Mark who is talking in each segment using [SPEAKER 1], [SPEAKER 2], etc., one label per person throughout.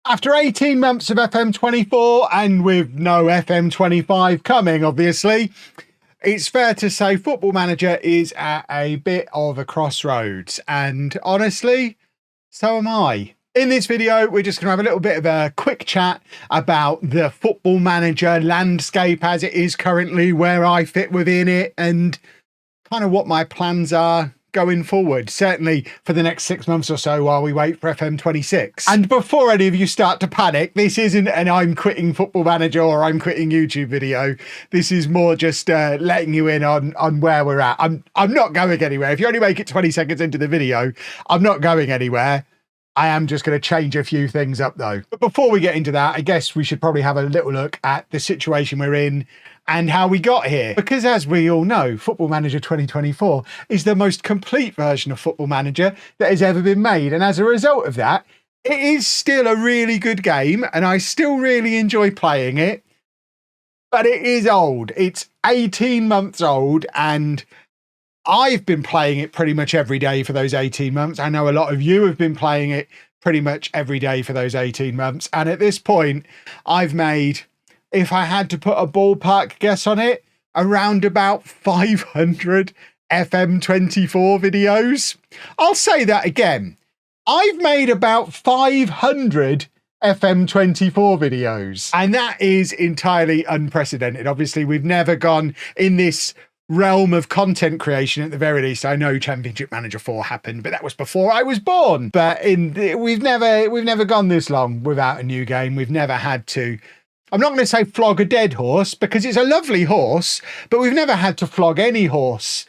[SPEAKER 1] After 18 months of FM24 and with no FM25 coming, obviously, it's fair to say Football Manager is at a bit of a crossroads. And honestly, so am I. In this video, we're just going to have a little bit of a quick chat about the Football Manager landscape as it is currently, where I fit within it, and kind of what my plans are going forward, certainly for the next 6 months or so while we wait for FM26. And before any of you start to panic, this isn't an I'm quitting Football Manager or I'm quitting YouTube video. This is more just letting you in on where we're at. I'm not going anywhere. If you only make it 20 seconds into the video, I'm not going anywhere. I am just going to change a few things up though. But before we get into that, I guess we should probably have a little look at the situation we're in and how we got here. Because as we all know, Football Manager 2024 is the most complete version of Football Manager that has ever been made. And as a result of that, it is still a really good game and I still really enjoy playing it. But it is old. It's 18 months old and I've been playing it pretty much every day for those 18 months. I know a lot of you have been playing it pretty much every day for those 18 months. And at this point, I've made, if I had to put a ballpark guess on it, around about 500 FM24 videos. I'll say that again. I've made about 500 FM24 videos. And that is entirely unprecedented. Obviously, we've never gone in this realm of content creation. At the very least, I know Championship Manager 4 happened, but that was before I was born. But we've never gone this long without a new game. We've never had to, I'm not going to say flog a dead horse because it's a lovely horse, but we've never had to flog any horse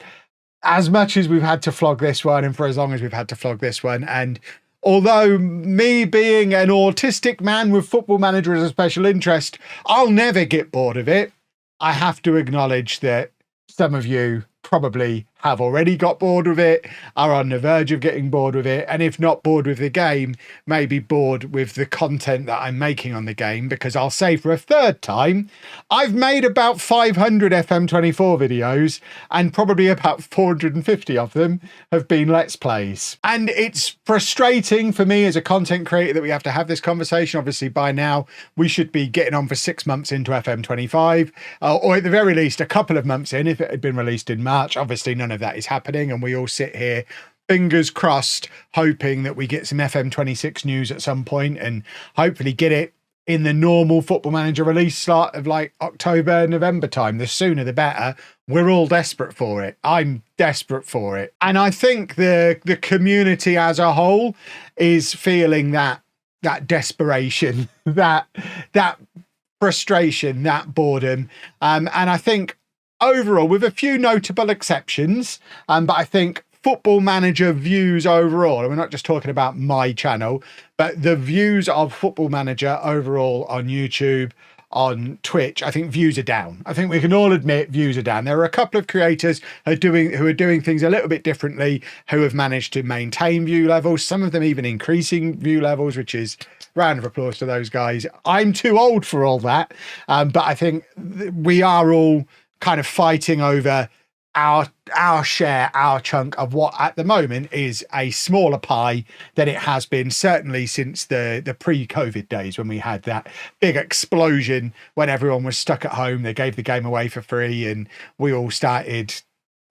[SPEAKER 1] as much as we've had to flog this one and for as long as we've had to flog this one. And although me being an autistic man with Football Manager as a special interest, I'll never get bored of it. I have to acknowledge that some of you probably have already got bored with it, are on the verge of getting bored with it, and if not bored with the game, maybe bored with the content that I'm making on the game, because I'll say for a third time, I've made about 500 FM24 videos, and probably about 450 of them have been Let's Plays. And it's frustrating for me as a content creator that we have to have this conversation. Obviously, by now, we should be getting on for 6 months into FM25, or at the very least, a couple of months in if it had been released in March. Obviously, none of that is happening, and we all sit here fingers crossed hoping that we get some FM26 news at some point and hopefully get it in the normal Football Manager release slot of like October, November time. The sooner the better. We're all desperate for it. I'm desperate for it. And I think the community as a whole is feeling that desperation, that frustration, that boredom. And I think overall, with a few notable exceptions, but I think Football Manager views overall, and we're not just talking about my channel, but the views of Football Manager overall on YouTube, on Twitch, I think views are down. I think we can all admit views are down. There are a couple of creators who are doing things a little bit differently, who have managed to maintain view levels, some of them even increasing view levels, which is round of applause to those guys. I'm too old for all that, but I think we are all kind of fighting over our share, our chunk of what at the moment is a smaller pie than it has been certainly since the pre-COVID days, when we had that big explosion when everyone was stuck at home. They gave the game away for free and we all started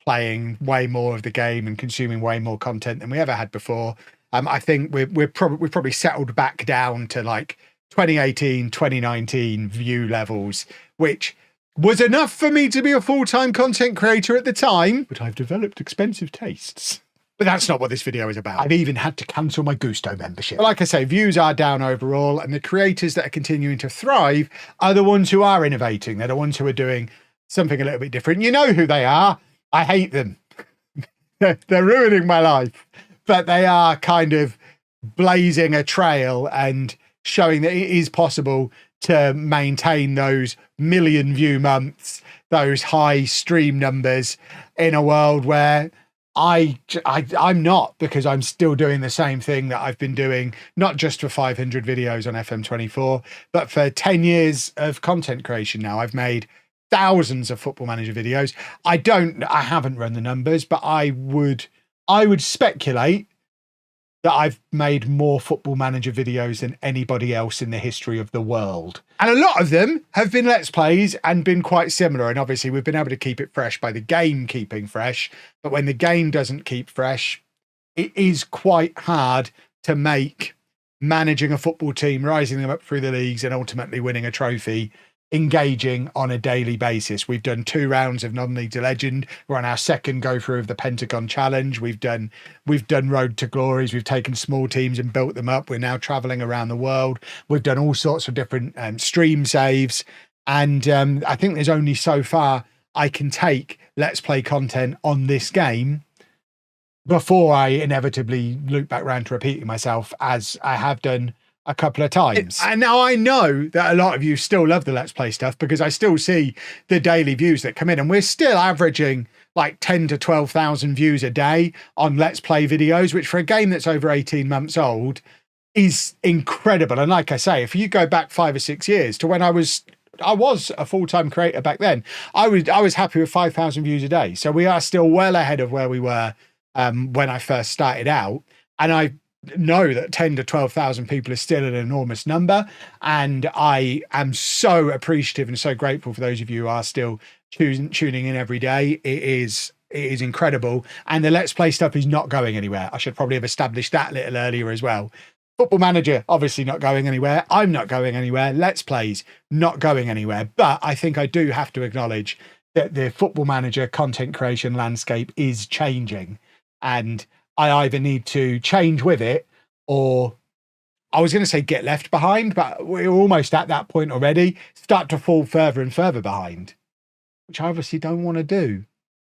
[SPEAKER 1] playing way more of the game and consuming way more content than we ever had before. I think we've probably settled back down to like 2018, 2019 view levels, which was enough for me to be a full-time content creator at the time, but I've developed expensive tastes. But that's not what this video is about. I've even had to cancel my Gusto membership. But like I say, views are down overall, and the creators that are continuing to thrive are the ones who are innovating. They're the ones who are doing something a little bit different. You know who they are. I hate them. They're ruining my life. But they are kind of blazing a trail and showing that it is possible to maintain those million view months, those high stream numbers in a world where I'm not, because I'm still doing the same thing that I've been doing, not just for 500 videos on FM24, but for 10 years of content creation now. I've made thousands of Football Manager videos. I haven't run the numbers, but I would speculate that I've made more Football Manager videos than anybody else in the history of the world. And a lot of them have been Let's Plays and been quite similar. And obviously we've been able to keep it fresh by the game keeping fresh. But when the game doesn't keep fresh, it is quite hard to make managing a football team, rising them up through the leagues and ultimately winning a trophy engaging on a daily basis. We've done 2 rounds of non-league to legend. We're on our second go through of the Pentagon Challenge. We've done Road to Glories. We've taken small teams and built them up. We're now traveling around the world. We've done all sorts of different stream saves. And I think there's only so far I can take Let's Play content on this game before I inevitably loop back around to repeating myself, as I have done a couple of times. And now I know that a lot of you still love the Let's Play stuff, because I still see the daily views that come in, and we're still averaging like 10 to 12,000 views a day on Let's Play videos, which for a game that's over 18 months old is incredible. And like I say, if you go back 5 or 6 years to when I was a full-time creator back then, I was happy with 5,000 views a day. So we are still well ahead of where we were when I first started out. And I know that 10 to 12,000 people is still an enormous number, and I am so appreciative and so grateful for those of you who are still tuning in every day. It is incredible, and the Let's Play stuff is not going anywhere. I should probably have established that a little earlier as well. Football Manager obviously not going anywhere. I'm not going anywhere. Let's Plays not going anywhere. But I think I do have to acknowledge that the Football Manager content creation landscape is changing, and I either need to change with it, or I was going to say get left behind, but we're almost at that point already, start to fall further and further behind, which I obviously don't want to do.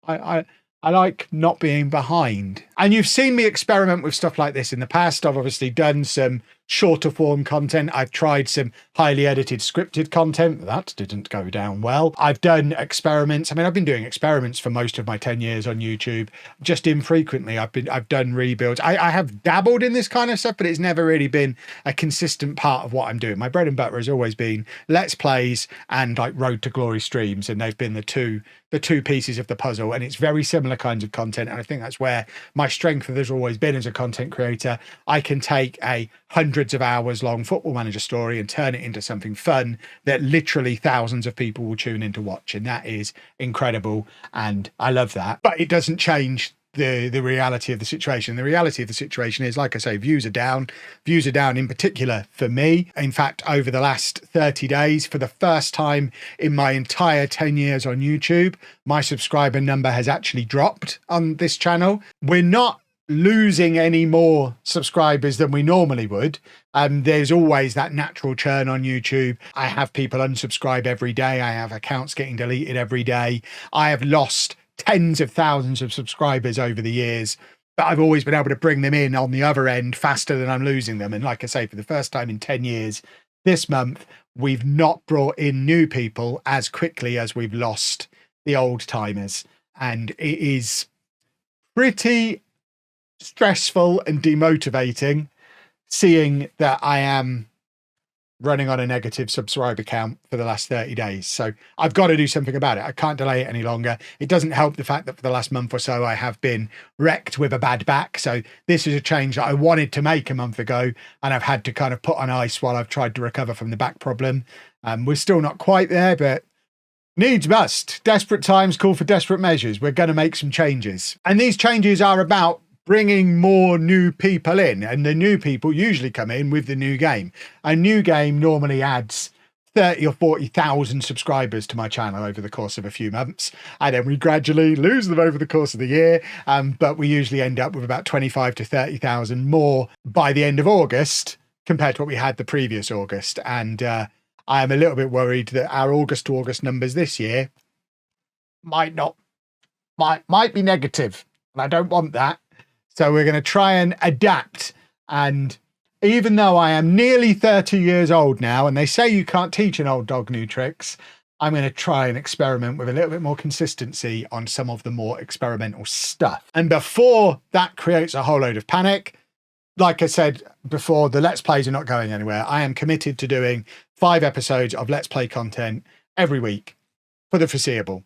[SPEAKER 1] I like not being behind. And you've seen me experiment with stuff like this in the past. I've obviously done some shorter form content. I've tried some highly edited scripted content. That didn't go down well. I've done experiments. I mean, I've been doing experiments for most of my 10 years on YouTube, just infrequently. I've done rebuilds. I have dabbled in this kind of stuff, but it's never really been a consistent part of what I'm doing. My bread and butter has always been Let's Plays and like Road to Glory streams, and they've been the two pieces of the puzzle, and it's very similar kinds of content. And I think that's where my strength has always been as a content creator. I can take a hundreds of hours long Football Manager story and turn it into something fun that literally thousands of people will tune in to watch, and that is incredible, and I love that. But it doesn't change the reality of the situation. The reality of the situation is, like I say, views are down in particular for me. In fact, over the last 30 days, for the first time in my entire 10 years on YouTube, my subscriber number has actually dropped on this channel. We're not losing any more subscribers than we normally would. There's always that natural churn on YouTube. I have people unsubscribe every day. I have accounts getting deleted every day. I have lost tens of thousands of subscribers over the years, but I've always been able to bring them in on the other end faster than I'm losing them. And like I say, for the first time in 10 years, this month, we've not brought in new people as quickly as we've lost the old timers. And it is pretty stressful and demotivating seeing that I am running on a negative subscriber count for the last 30 days. So I've got to do something about it. I can't delay it any longer. It doesn't help the fact that for the last month or so, I have been wrecked with a bad back. So this is a change that I wanted to make a month ago, and I've had to kind of put on ice while I've tried to recover from the back problem. We're still not quite there, but needs must. Desperate times call for desperate measures. We're going to make some changes. And these changes are about bringing more new people in, and the new people usually come in with the new game. A new game normally adds 30 or 40,000 subscribers to my channel over the course of a few months, and then we gradually lose them over the course of the year. But we usually end up with about 25 to 30,000 more by the end of August compared to what we had the previous August. And I am a little bit worried that our August to August numbers this year might be negative, and I don't want that. So we're going to try and adapt. And even though I am nearly 30 years old now, and they say you can't teach an old dog new tricks, I'm going to try and experiment with a little bit more consistency on some of the more experimental stuff. And before that creates a whole load of panic, like I said before, the Let's Plays are not going anywhere. I am committed to doing 5 episodes of Let's Play content every week for the foreseeable.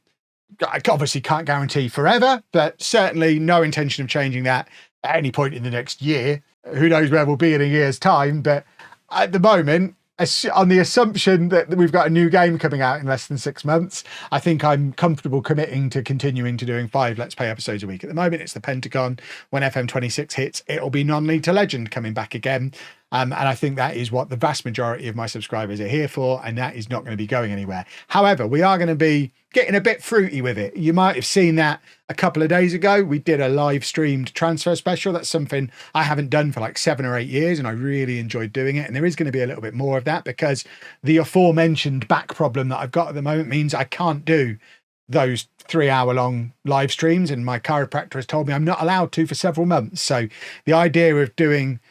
[SPEAKER 1] I obviously can't guarantee forever, but certainly no intention of changing that at any point in the next year. who knows where we'll be in a year's time. But at the moment, on the assumption that we've got a new game coming out in less than 6 months, I think I'm comfortable committing to continuing to doing 5 Let's Play episodes a week. At the moment, it's the Pentagon. When FM26 hits, it'll be Non-League to Legend coming back again. And I think that is what the vast majority of my subscribers are here for, and that is not going to be going anywhere. However, we are going to be getting a bit fruity with it. You might have seen that a couple of days ago. We did a live streamed transfer special. That's something I haven't done for like 7 or 8 years, and I really enjoyed doing it. And there is going to be a little bit more of that because the aforementioned back problem that I've got at the moment means I can't do those 3-hour-long live streams, and my chiropractor has told me I'm not allowed to for several months. So the idea of doing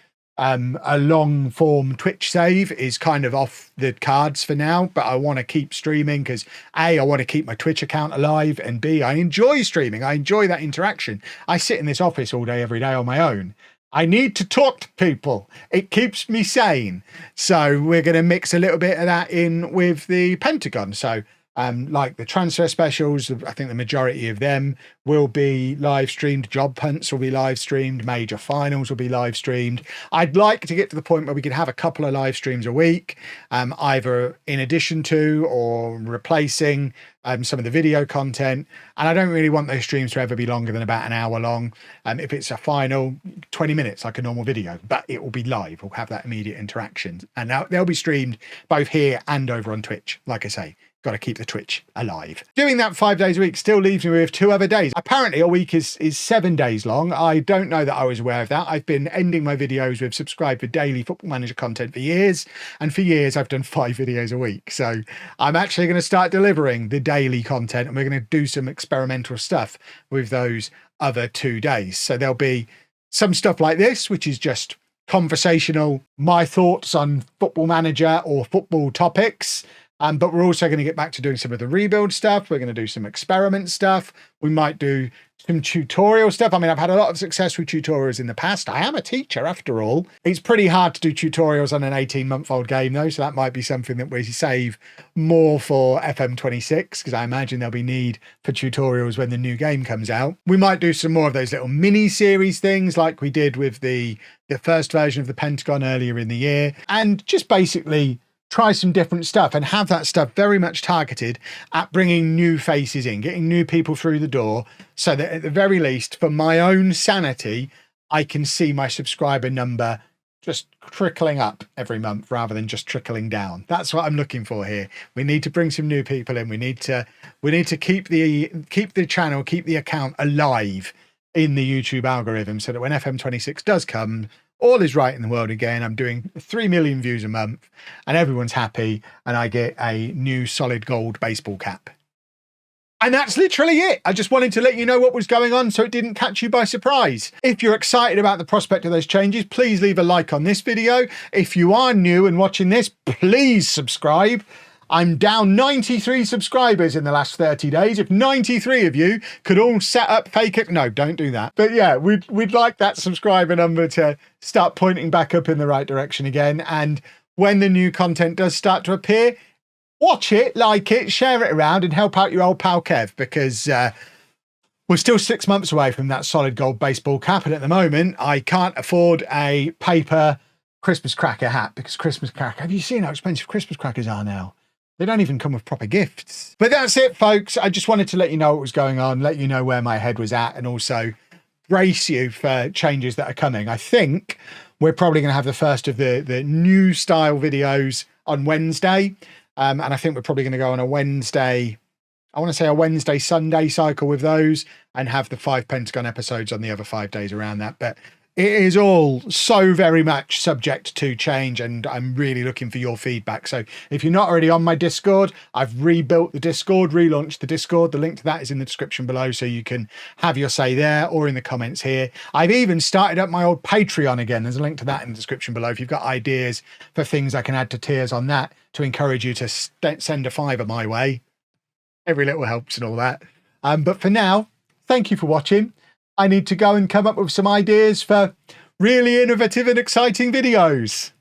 [SPEAKER 1] a long form Twitch save is kind of off the cards for now, but I want to keep streaming because A, I want to keep my Twitch account alive, and B, I enjoy streaming. I enjoy that interaction. I sit in this office all day, every day on my own. I need to talk to people. It keeps me sane. So we're going to mix a little bit of that in with the Pentagon. So like the transfer specials, I think the majority of them will be live streamed. Job hunts will be live streamed. Major finals will be live streamed. I'd like to get to the point where we could have a couple of live streams a week, either in addition to or replacing some of the video content. And I don't really want those streams to ever be longer than about an hour long. If it's a final, 20 minutes like a normal video, but it will be live. We'll have that immediate interaction. And now they'll be streamed both here and over on Twitch. Like I say, got to keep the Twitch alive. Doing that 5 days a week still leaves me with 2 other days. Apparently a week is 7 days long. I don't know that I was aware of that. I've been ending my videos with subscribe for daily Football Manager content for years. And for years, I've done 5 videos a week. So I'm actually going to start delivering the daily content, and we're going to do some experimental stuff with those other 2 days. So there'll be some stuff like this, which is just conversational, my thoughts on Football Manager or football topics. But we're also going to get back to doing some of the rebuild stuff. We're going to do some experiment stuff. We might do some tutorial stuff. I mean, I've had a lot of success with tutorials in the past. I am a teacher after all. It's pretty hard to do tutorials on an 18-month-old game though. So that might be something that we save more for FM26, because I imagine there'll be need for tutorials when the new game comes out. We might do some more of those little mini series things like we did with the first version of the Pentagon earlier in the year, and just basically try some different stuff and have that stuff very much targeted at bringing new faces in, getting new people through the door, so that at the very least, for my own sanity, I can see my subscriber number just trickling up every month rather than just trickling down. That's what I'm looking for here. We need to bring some new people in. We need to keep the channel, keep the account alive in the YouTube algorithm, so that when FM26 does come, all is right in the world again. I'm doing 3 million views a month and everyone's happy, and I get a new solid gold baseball cap. And that's literally it. I just wanted to let you know what was going on so it didn't catch you by surprise. If you're excited about the prospect of those changes, please leave a like on this video. If you are new and watching this, please subscribe. I'm down 93 subscribers in the last 30 days. If 93 of you could all set up fake... No, don't do that. But yeah, we'd like that subscriber number to start pointing back up in the right direction again. And when the new content does start to appear, watch it, like it, share it around, and help out your old pal Kev, because we're still 6 months away from that solid gold baseball cap. And at the moment, I can't afford a paper Christmas cracker hat, because Christmas cracker... Have you seen how expensive Christmas crackers are now? They don't even come with proper gifts. But that's it, folks. I just wanted to let you know what was going on, let you know where my head was at, and also brace you for changes that are coming. I think we're probably going to have the first of the new style videos on Wednesday. And I think we're probably going to go on a Wednesday, I want to say a Wednesday, Sunday cycle with those, and have the 5 Pentagon episodes on the other 5 days around that. But it is all so very much subject to change, and I'm really looking for your feedback. So if you're not already on my Discord, I've rebuilt the Discord, relaunched the Discord. The link to that is in the description below, so you can have your say there or in the comments here. I've even started up my old Patreon again. There's a link to that in the description below. If you've got ideas for things I can add to tiers on that to encourage you to send a £5 my way. Every little helps and all that. But for now, thank you for watching. I need to go and come up with some ideas for really innovative and exciting videos.